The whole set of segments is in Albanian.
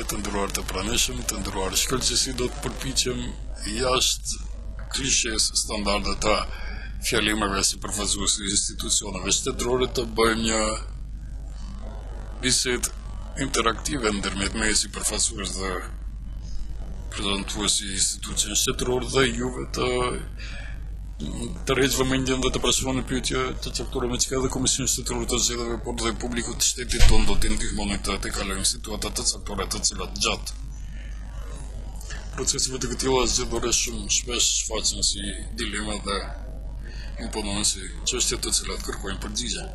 Kryeministrit, të nderuar të pranishëm, të nderuar shkëlqësi, do të përpiqem jashtë klishes standarde të fjalimeve si përfaqësues të institucioneve shtetërore të bëjmë një bisedë interaktive ndërmjet meje si përfaqësues dhe prezantuesi i institucioneve shtetërore dhe juve të rregjë vëmendjen dhe të përshkruani pyetje të caktuara me çka edhe Komisioni Shtetëror të Zgjedhjeve, por dhe publiku të shtetit tonë do të ndihmoni të kalojmë situata të caktuara të cilat gjatë procesive të këtilla zgjedhore shumë shpesh shfaqen si dilema dhe imponojnë si çështje të cilat kërkojnë përgjigje.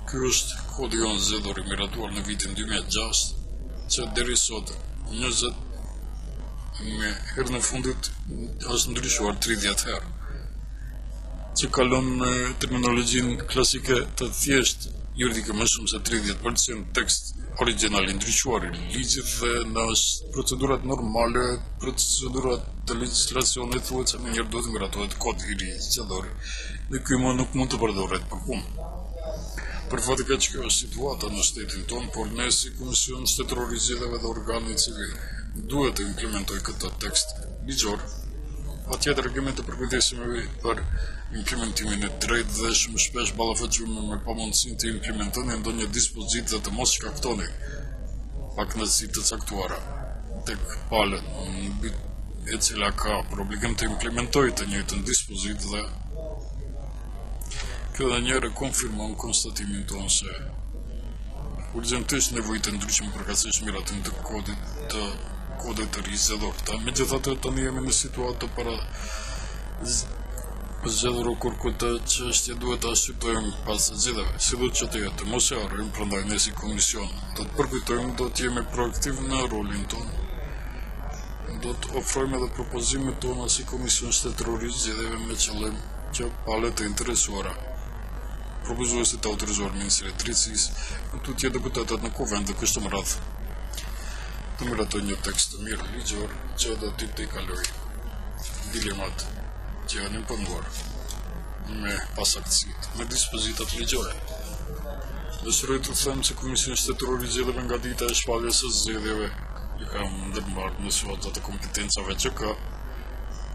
Ky është kodi jonë zgjedhor i miratuar në vitin 2006, që deri sot 20 me herën e fundit është ndryshuar 30 herë, që kalon me terminologjinë klasike të thjesht juridike më shumë se 30% tekst original i ndryshuar i ligjit dhe në procedurat normale, procedurat të legjislacionit thuhet se më njëherë duhet të miratohet kodi i ri zgjedhor dhe ky më nuk mund të përdoret për punë. Për fat keq kjo është situata në shtetin tonë, por ne si Komision Shtetëror i Zgjedhjeve dhe organi i cili duhet të implementoj këtë tekst ligjor, patjetër kemi të përkujdesemi për implementimin e drejtë dhe shumë shpesh ballafaqohemi me pamundësinë të implementojmë ndonjë dispozitë dhe të mos shkaktoni pakëndësi të caktuara tek palët e cila ka për obligim të implementojë të njëjtën dispozitë dhe kjo dhe njëre konfirmon konstatimin tonë se urgjentisht nevojë të ndryshim përkatësisht miratim të kodit të ri zgjedhor. Megjithatë tani jemi në situatë të para zgjedhur kur këtë çështje duhet ta shqyrtojmë pas zgjedhjeve. Sido që të jetë, mos e harrojmë, prandaj ne si komision do të përkujtojmë, do të jemi proaktiv në rolin tonë. Do të ofrojmë edhe propozimet tona si Komision Shtetëror i Zgjedhjeve me qëllim që palët e interesuara, propozuesit të autorizuar Ministrit të Drejtësisë, tutje deputetët në kuvend dhe kështu me radhë, të miratojnë një tekst të mirë ligjor që do të kaloj dilemat që janë imponuar me pasaktësitë, me dispozitat ligjore. Dëshiroj të them se Komisioni Shtetëror i Zgjedhjeve nga dita e shpalljes së zgjedhjeve i ka ndërmarrë në sfida të kompetencave që ka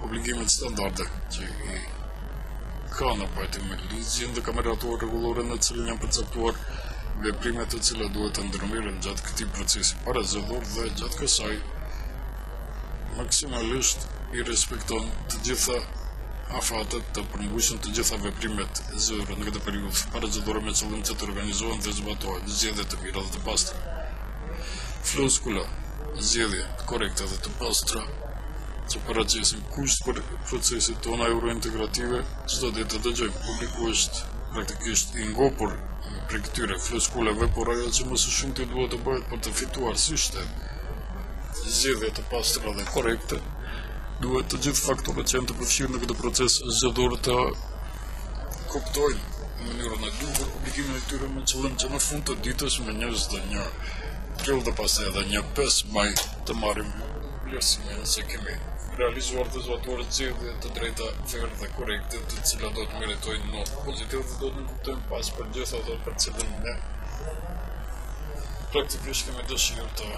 obligimet standarde që i ka në pajtim me ligjin dhe ka miratuar rregullore në cilën janë përcaktuar veprimet të cilat duhet të ndërmirën gjatë këtij procesi para zgjedhor dhe gjatë kësaj maksimalisht i respekton të gjitha afatet të përmbushën të gjitha veprimet zgjedhore në këtë periudhë para zgjedhore me qëllim që të organizohen dhe zbatohen zgjedhje të mira dhe të pastra. Floskula, zgjedhje të korrekte dhe të pastra që paraqesin kusht për procesit tona eurointegrative, çdo ditë të dëgjojmë. Publiku është praktikisht i ngopur për këtyre floskulave, por ajo që më së shumti duhet të bëhet për të fituar si shtet zgjedhje të pastra dhe korrekte, duhet të gjithë faktorët që janë të përfshirë në këtë proces zgjedhor të kuptojnë në mënyrën e duhur obligimin e tyre me qëllim që në fund të ditës me 21 prill dhe pastaj edhe 5 maj të marrim vlerësimin se kemi realizuar të zbatuar zgjedhje të drejta, fair dhe korrekte, të cilat do të meritojnë notë pozitive dhe do të kuptojmë pas për gjithë ato për cilën ne praktikisht kemi dëshirë të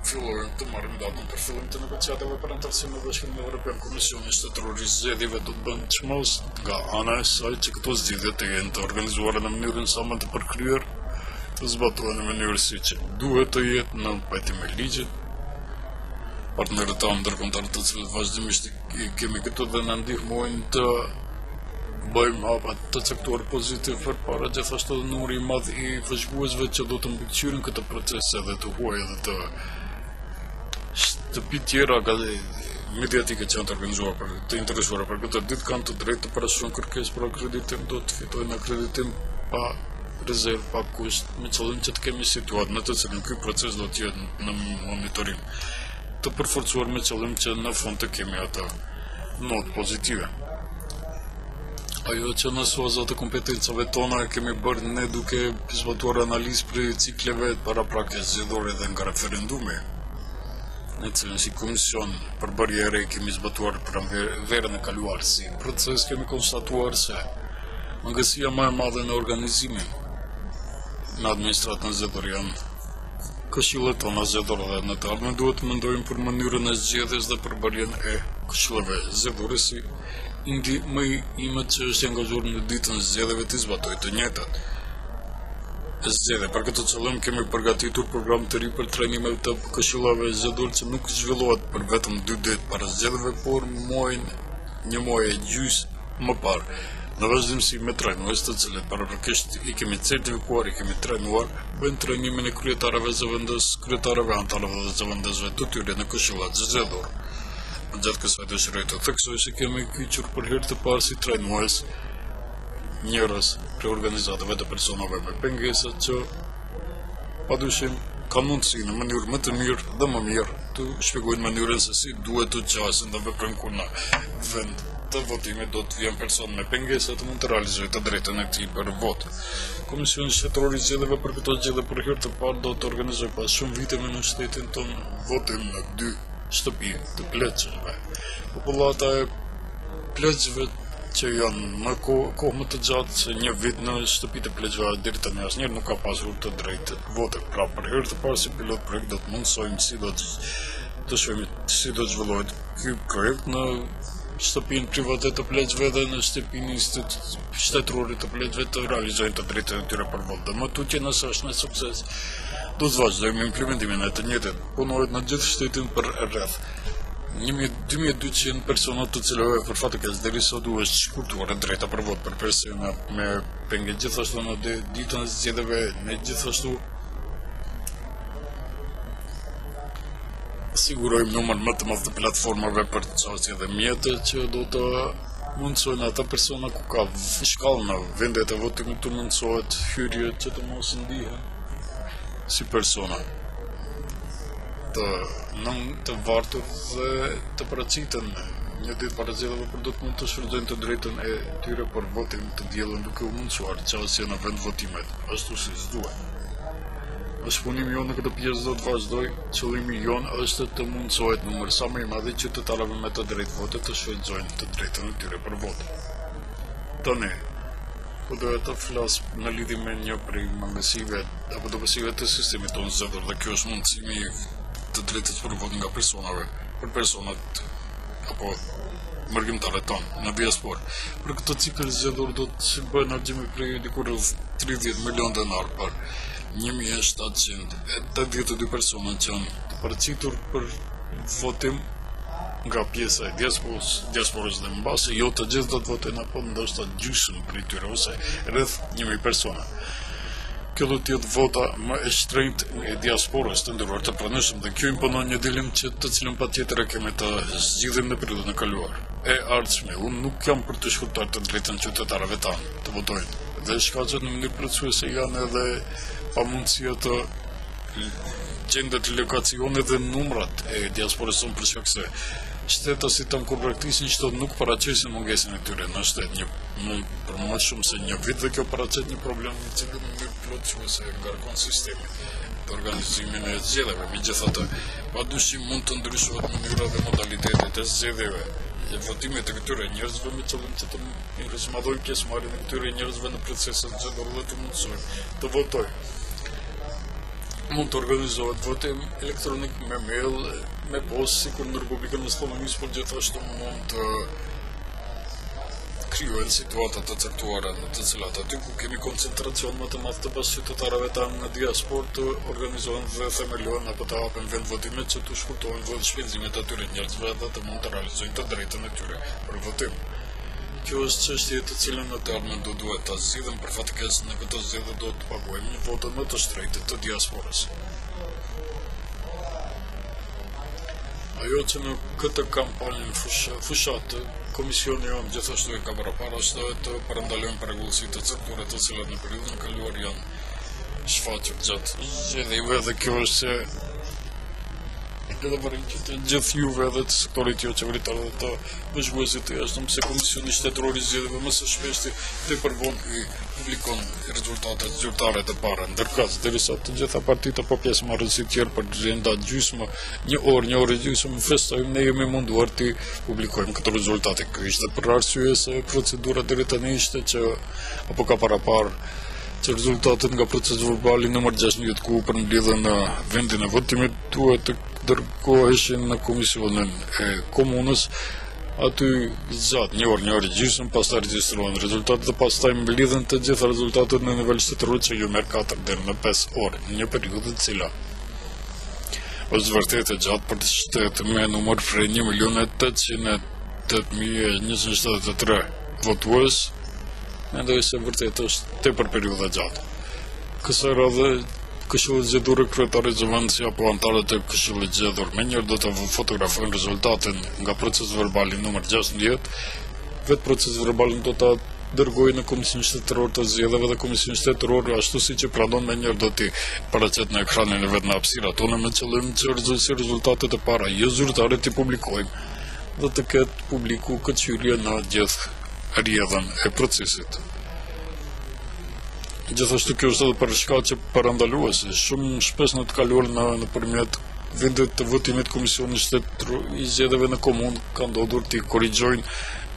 fillojmë të marrim datën për fillim të negociatave për antarësimin në Bashkimin Evropian. Komisioni Shtetëror i Zgjedhjeve do të bëjë çmos nga ana e saj që këto zgjedhje të jenë të organizuara në mënyrën sa më të përkryer, të zbatohen në mënyrë siç duhet të jetë në pajtim me ligjin. Partnerët tanë ndërkombëtar të cilët vazhdimisht kemi këtu dhe na ndihmojnë të bëjmë hapa të caktuar pozitiv përpara, gjithashtu numri i madh i vëzhguesve që do të mbikëqyrin këtë proces edhe të huaj edhe të shtëpi tjera mediatike që janë të organizuar për të interesuara për këtë ditë kanë të drejtë të parashikojnë kërkesë për akreditim, do të fitojnë akreditim pa rezervë, pa kusht, me qëllim që të kemi situatë në të cilën ky proces do të jetë në monitorim të përforcuar me qëllim që në fund të kemi atë notë pozitive. Ajo që në suaza të kompetencave tona e kemi bërë ne duke zbatuar analizë për cikleve paraprakjes zgjedhore dhe nga referendumi, në cilën si komision për barriere kemi zbatuar për verën e kaluar. Si proces kemi konstatuar se mangësia më e madhe në organizimin në administratën zgjedhore janë këshillet tona zgjedhore dhe në të ardhmen duhet të mendojmë për mënyrën e zgjedhjes dhe përbërjen e këshillave zgjedhore si më imët që është angazhuar në ditën e zgjedhjeve të zbatojë të njëjtat zgjedhje. Për këtë qëllim kemi përgatitur program të ri për trajnimet të këshillave zgjedhore që nuk zhvillohet për vetëm 2 ditë para zgjedhjeve, por një muaj e gjys më parë. Në vazhdimsi me trajnues të cilët paraprakisht i kemi certifikuar, i kemi trajnuar, bëjnë trajnimin e kryetarëve zëvendës, kryetarëve antarëve dhe zëvendësve të tyre në këshillat zgjedhore. Në gjatë kësaj dëshiroj të theksoj se kemi kyçur për herë të parë si trajnues njerëz për organizatave të personave me pengesa që padyshim kanë mundësi në mënyrë më të mirë dhe më mirë të shpjegojnë mënyrën se si duhet të qasin dhe veprojnë kur në vend të votimit do të vjen person me pengesa të mund të realizojë të drejtën e tij për vot. Komisioni Shtetëror i Zgjedhjeve për këtë zgjedhje për herë të parë do të organizojë pas shumë viteve në shtetin tonë votim në 2 shtëpi të pleqshme. Popullata e pleqshve që janë më kohë më të gjatë se një vit në shtëpi të pleqshve deri tani asnjëherë nuk ka pasur të drejtë vote. Pra për herë të parë si pilot projekt do të mundsojmë si do të zhvillohet ky projekt në shtëpinë private të pleqshve dhe në shtëpinë shtetërore të pleqshve të realizojnë të drejtën e tyre për votë. Dhe më tutje nëse është në sukses, do të vazhdojmë implementimin e të njëjtit. Punohet në gjithë shtetin për rreth 1200 persona të cilëve për fatikës deri sot u është shkurtuar e drejta për votë për persona me penge. Gjithashtu në ditën e zgjedhjeve ne gjithashtu sigurojmë numër më të madh të platformave për të qasje dhe mjete që do të mundsojnë ata persona ku ka shkallë në vendet e votimit të mundsohet hyrje që të mos ndihen si persona të vartur dhe të paraqiten një ditë para zgjedhjeve për do të mund të shfrytëzojnë të drejtën e tyre për votim të diellën duke u mundsuar qasje në vend votimet ashtu si duhet. Shpunimi jonë në këtë pjesë do të vazhdoj. Qëllimi jonë është të mundsohet numër sa më i madh i qytetarëve me të drejtë vote të shfrytëzojnë të drejtën e tyre për votë. Tani, po doja të flas në lidhje me një prej mangësive apo dobësive të sistemit tonë zgjedhor dhe kjo është mundësimi të drejtës për votë nga për personat apo mërgjimtarët tonë në diasporë. Për këtë cikël zgjedhor do të bëhen argjime prej diku rreth 30 milion denar për 1782 persona që janë të paraqitur për votim nga pjesa e diasporës dhe mbase jo të gjithë do të votojnë apo ndoshta gjysmë prej tyre ose rreth 1000 persona. Kjo do të jetë vota më e shtrenjtë e diasporës të nderuar të pranishëm dhe kjo imponon një dilim të cilën patjetër e kemi të zgjidhim në periudhën e kaluar. E ardhshme, unë nuk jam për të shkurtuar të drejtën qytetarëve tanë të votojnë. Dhe shkaqet në mënyrë plotësuese janë edhe pamundësia të gjendet lokacione dhe numrat e diasporës sonë për shkak se shtetasit tonë kur praktikisht çdo nuk paraqesin mungesën e tyre në shtet për më shumë se një vit dhe kjo paraqet një problem i cili në mënyrë plotësuese ngarkon sistemin të organizimit e zgjedhjeve. Megjithatë, padyshim mund të ndryshohet mënyra dhe modalitetet e zgjedhjeve. Votimit të këtyre njerëzve me qëllim që të rrëzmadojnë pjesëmarrjen e këtyre njerëzve në proceset zgjedhore dhe të mundsojnë të votojnë. Mund të organizohet votim elektronik me mail, me postë, sikur në Republikën e Slovenisë, por gjithashtu mund të krijohen situata të caktuara në të cilat aty ku kemi koncentracion më të madh të bashkëqytetarëve tanë në diasporë të organizohen dhe themelohen apo të hapen vend votimet që të shkurtohen votë shpenzimet atyre njerëzve dhe të mund të realizojnë të drejtën e tyre për votim. Kjo është çështje të cilën në të ardhmen do duhet ta zgjidhem për fatikës në këtë zgjedhje do të paguajmë votën më të shtrenjtë të diasporës. Ajo që në këtë kampanjën fushatë, komisioni jonë gjithashtu e ka paraparashtë të parandalojmë përregullësi të caktuara të cilat në periudhën e kaluar janë shfaqur gjatë zgjedhjeve dhe kjo është se edhe vërin që të gjithë juve dhe të sektorit jo qeveritar dhe të bashkëvuesit të jashtëm se Komisioni Shtetëror i Zgjedhjeve më së shpeshti dhe përvonë i publikon rezultatet zyrtare të para. Ndërkaz, derisa të gjitha partitë apo pjesëmarrësit tjerë për gjenda gjysmë, një orë gjysmë festojmë, ne jemi munduar të publikojmë këto rezultate. Kjo ishte për arsye se procedura deri tani ishte që apo ka parapar që rezultatet nga procesi verbali nëmër 16 ku përmbledhen në vendin e votimit duhet të dërgoheshin në komisionin e komunës, aty gjatë një orë gjysmë, pastaj regjistrohen rezultatet dhe pastaj mbledhen të gjitha rezultatet në nivel shtetëror që ju merr 4 deri në 5 orë, në një periudhë e cila është vërtet e gjatë për të shtetë me numër prej 1.808.173 votues. Mendoj se vërtet është tepër periudha gjatë. Kësaj radhe, Këshilli Zgjedhor kryetari Xhavendësi apo anëtarët e Këshillit Zgjedhor menjëherë do të fotografojnë rezultatin nga procesi verbali numër 16. Vetë procesi verbalin do ta dërgojnë në Komisionin Shtetëror të Zgjedhjeve dhe Komisioni Shtetëror ashtu siç e pranon menjëherë do t'i paraqet në ekranin e vet në hapësira tonë me qëllim që rezultatet e para jo zyrtare t'i publikojmë dhe të ketë publiku këqyrje në gjithë rrjedhën e procesit. Gjithashtu kjo është edhe për shkaqe parandaluese. Shumë shpesh në të kaluar nëpërmjet vendet të votimit Komisioni Shtetëror i Zgjedhjeve në komunë ka ndodhur të korrigjojnë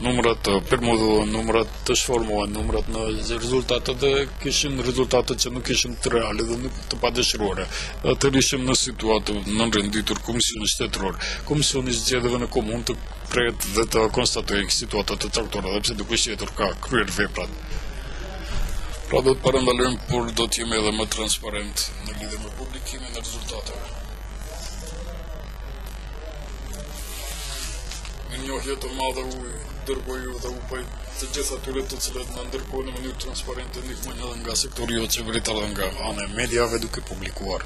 numrat të permodhuar, numrat të shformuar, numrat në rezultate dhe kishin rezultate që nuk ishin të reale dhe nuk të padëshiruara. Atëherë ishim në situatë në renditur Komisioni Shtetëror. Komisioni i Zgjedhjeve në komunë të prehet dhe të konstatojë situata të caktuara dhe pse duke qetur ka kryer veprat. Pra do të parandalojmë, por do të jemi edhe më transparent në lidhje me publikimin e rezultateve. Në njohje të madhe u dërgoj dhe u bëj të gjitha atyre të cilët në ndërkohë në mënyrë transparente ndihmojnë edhe nga sektori jo qeveritar dhe nga ana e mediave duke publikuar.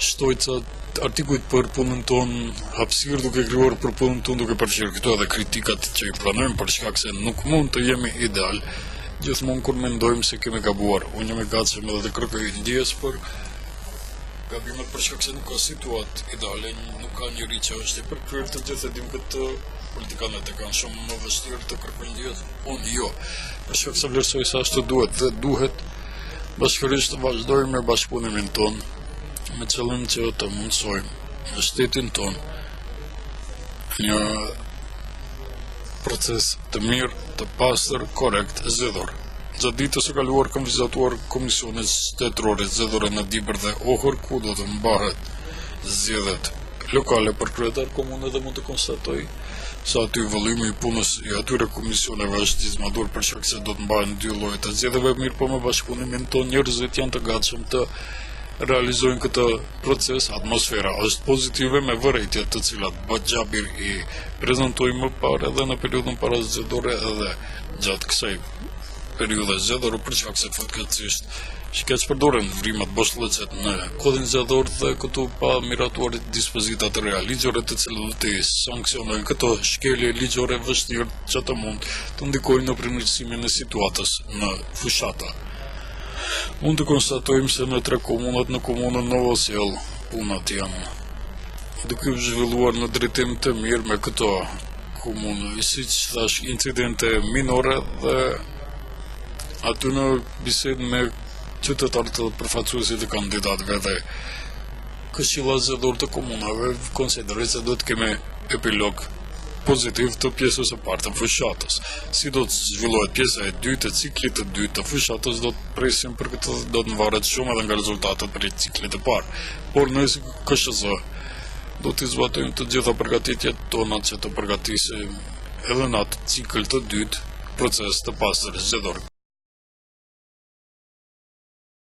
Shtojca artikujt për punën tonë, hapësirë duke krijuar për punën tonë duke përfshirë këto edhe kritikat që i pranojmë për shkak se nuk mund të jemi ideal. Gjithmonë kur mendojmë se kemi gabuar, unë jam i gatshëm edhe të kërkoj ndjes për gabimet për shkak se nuk ka situatë ideale, nuk ka njëri që është i përkryer të gjithë, e dim këtë politikanët e kanë shumë më vështirë të kërkojnë ndjes, unë jo. Për shkak se vlerësoj se ashtu duhet dhe duhet bashkërisht të vazhdojmë me bashkëpunimin tonë me qëllim që të mundsojmë në shtetin tonë një proces të mirë, të pastër, korrekt, zgjedhor. Gjatë ditës së kaluar kam vizituar Komisionin Shtetëror Zgjedhore në Dibër dhe Ohër, ku do të mbahet zgjedhjet lokale për kryetar komune dhe mund të konstatoj se aty vëllimi i punës i atyre komisioneve është i zgjatur për shkak se do të mbahen dy lloje të zgjedhjeve, mirë po me bashkëpunimin tonë njerëzit janë të gatshëm të realizojnë këtë proces. Atmosfera është pozitive me vërejtjet të cilat Baxhabir i prezantoi më parë edhe në periudhën parazgjedhore edhe gjatë kësaj periudhe zgjedhore për shkak se fatkeqësisht shkeq përdoren vrimat boshllëqet në kodin zgjedhor dhe këtu pa miratuar dispozitat reja ligjore të cilat do të sanksionojnë këto shkelje ligjore vështirë që të mund të ndikojnë në përmirësimin e situatës në fushata. Mund të konstatojmë se në 3 komunat në komunën Novosjell punat janë duke u zhvilluar në drejtim të mirë me këto komunë, siç thash incidente minore dhe aty në bisedë me qytetarët dhe përfaqësuesit e kandidatëve dhe Këshilla Zgjedhore të komunave konsideroj se do të kemi epilog pozitiv të pjesës së parë të fushatës. Si do të zhvillohet pjesa e dytë e ciklit të dytë të fushatës do të presim për këtë, do të varet shumë edhe nga rezultatet për ciklit të parë. Por ne si KSZ do të zbatojmë të gjitha përgatitjet tona që të përgatisim edhe në atë cikël të dytë proces të pastër zgjedhor.